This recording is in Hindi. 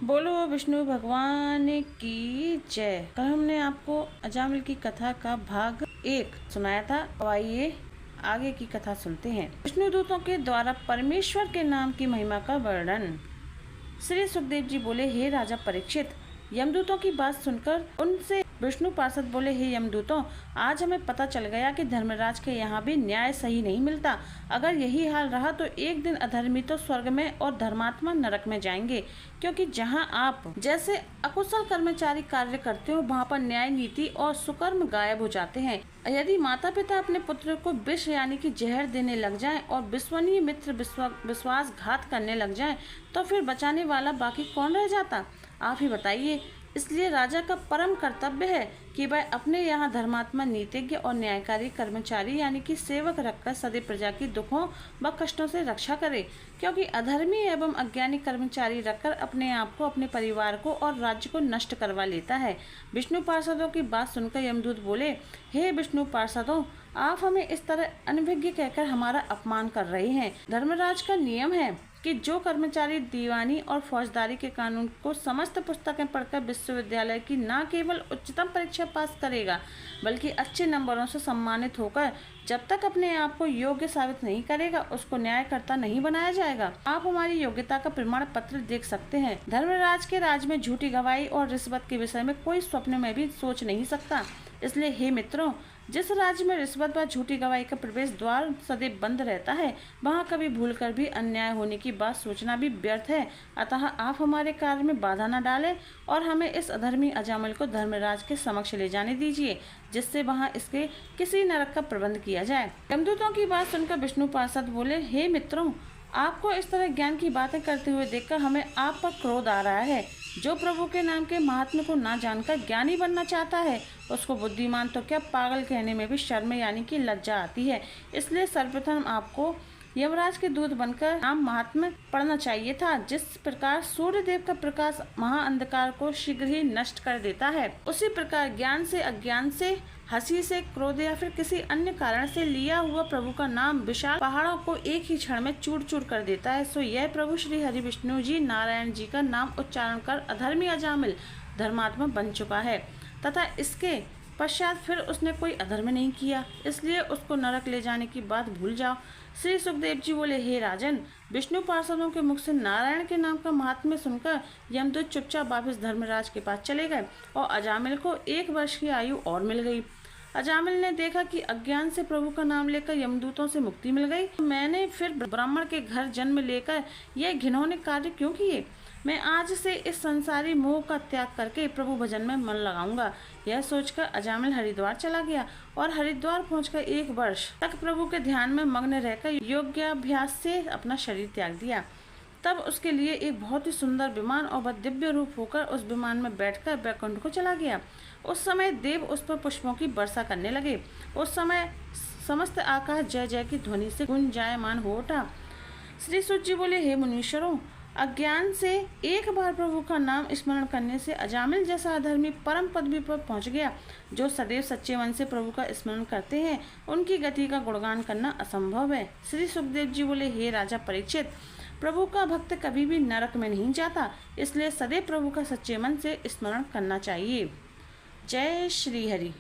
बोलो विष्णु भगवान की जय। कल हमने आपको अजामिल की कथा का भाग 1 सुनाया था। अब आइए आगे की कथा सुनते हैं। विष्णु दूतों के द्वारा परमेश्वर के नाम की महिमा का वर्णन। श्री सुखदेव जी बोले, हे राजा परीक्षित, यमदूतों की बात सुनकर उनसे विष्णु पार्षद बोले, हे यमदूतों, आज हमें पता चल गया कि धर्मराज के यहाँ भी न्याय सही नहीं मिलता। अगर यही हाल रहा तो एक दिन अधर्मी तो स्वर्ग में और धर्मात्मा नरक में जाएंगे, क्योंकि जहाँ आप जैसे अकुशल कर्मचारी कार्य करते हो वहाँ पर न्याय नीति और सुकर्म गायब हो जाते हैं। यदि माता पिता अपने पुत्र को विष यानी कि जहर देने लग जाएं और विश्वसनीय मित्र विश्वासघात करने लग जाएं, तो फिर बचाने वाला बाकी कौन रह जाता? आप ही बताइए। इसलिए राजा का परम कर्तव्य है कि वह अपने यहाँ धर्मात्मा, नीतिज्ञ और न्यायकारी कर्मचारी यानी कि सेवक रखकर सदैव प्रजा की दुखों व कष्टों से रक्षा करे, क्योंकि अधर्मी एवं अज्ञानी कर्मचारी रखकर अपने आप को, अपने परिवार को और राज्य को नष्ट करवा लेता है। विष्णु पार्षदों की बात सुनकर यमदूत बोले, हे विष्णु पार्षदों, आप हमें इस तरह अनभिज्ञ कहकर हमारा अपमान कर रहे हैं। धर्मराज का नियम है कि जो कर्मचारी दीवानी और फौजदारी के कानून को समस्त पुस्तकें पढ़कर विश्वविद्यालय की न केवल उच्चतम परीक्षा पास करेगा बल्कि अच्छे नंबरों से सम्मानित होकर जब तक अपने आप को योग्य साबित नहीं करेगा, उसको न्यायकर्ता नहीं बनाया जाएगा। आप हमारी योग्यता का प्रमाण पत्र देख सकते हैं। धर्मराज के राज में झूठी गवाही और रिश्वत के विषय में कोई स्वप्न में भी सोच नहीं सकता। इसलिए हे मित्रों, जिस राज्य में रिश्वत व झूठी गवाही का प्रवेश द्वार सदैव बंद रहता है, वहाँ कभी भूलकर भी अन्याय होने की बात सोचना भी व्यर्थ है। अतः आप हमारे कार्य में बाधा न डालें और हमें इस अधर्मी अजामिल को धर्मराज के समक्ष ले जाने दीजिए, जिससे वहाँ इसके किसी नरक का प्रबंध किया जाए। यमदूतों की बात सुनकर विष्णु पार्षद बोले, हे मित्रों, आपको इस तरह ज्ञान की बातें करते हुए देखकर हमें आप पर क्रोध आ रहा है। जो प्रभु के नाम के महात्म्य को ना जानकर ज्ञानी बनना चाहता है, उसको बुद्धिमान तो क्या, पागल कहने में भी शर्म यानी कि लज्जा आती है। इसलिए सर्वप्रथम आपको यमराज के दूत बनकर नाम महात्म्य पढ़ना चाहिए था। जिस प्रकार सूर्य देव का प्रकाश महाअंधकार को शीघ्र ही नष्ट कर देता है, उसी प्रकार ज्ञान से, अज्ञान से, हंसी से, क्रोध या फिर किसी अन्य कारण से लिया हुआ प्रभु का नाम विशाल पहाड़ों को एक ही क्षण में चूर चूर कर देता है। सो यह प्रभु श्री हरि विष्णु जी नारायण जी का नाम उच्चारण कर अधर्मी अजामिल धर्मात्मा बन चुका है तथा इसके पश्चात फिर उसने कोई अधर्म नहीं किया, इसलिए उसको नरक ले जाने की बात भूल जाओ। श्री सुखदेव जी बोले, हे राजन, विष्णु पार्षदों के मुख से नारायण के नाम का महात्म्य सुनकर यमदूत चुपचाप वापस धर्मराज के पास चले गए और अजामिल को 1 वर्ष की आयु और मिल गई। अजामिल ने देखा कि अज्ञान से प्रभु का नाम लेकर यमदूतों से मुक्ति मिल गई। मैंने फिर ब्राह्मण के घर जन्म लेकर यह घिनौने कार्य क्यों किए? मैं आज से इस संसारी मोह का त्याग करके प्रभु भजन में मन लगाऊंगा। यह सोचकर अजामिल हरिद्वार चला गया और हरिद्वार पहुंचकर 1 वर्ष तक प्रभु के ध्यान में मग्न रहकर योगाभ्यास से अपना शरीर त्याग दिया। तब उसके लिए एक बहुत ही सुंदर विमान और वह दिव्य रूप होकर उस विमान में बैठकर वैकुंठ को चला गया। उस समय देव उस पर पुष्पों की वर्षा करने लगे। उस समय समस्त आकाश जय जय की ध्वनि से गुंजायमान हो उठा। श्री सूत जी बोले, हे मुनीश्वरों, अज्ञान से एक बार प्रभु का नाम स्मरण करने से अजामिल जैसा अधर्मी परम पदवी पर पहुंच गया। जो सदैव सच्चे मन से प्रभु का स्मरण करते हैं, उनकी गति का गुणगान करना असंभव है। श्री सुखदेव जी बोले, हे राजा परीक्षित, प्रभु का भक्त कभी भी नरक में नहीं जाता, इसलिए सदैव प्रभु का सच्चे मन से स्मरण करना चाहिए। जय श्री हरि।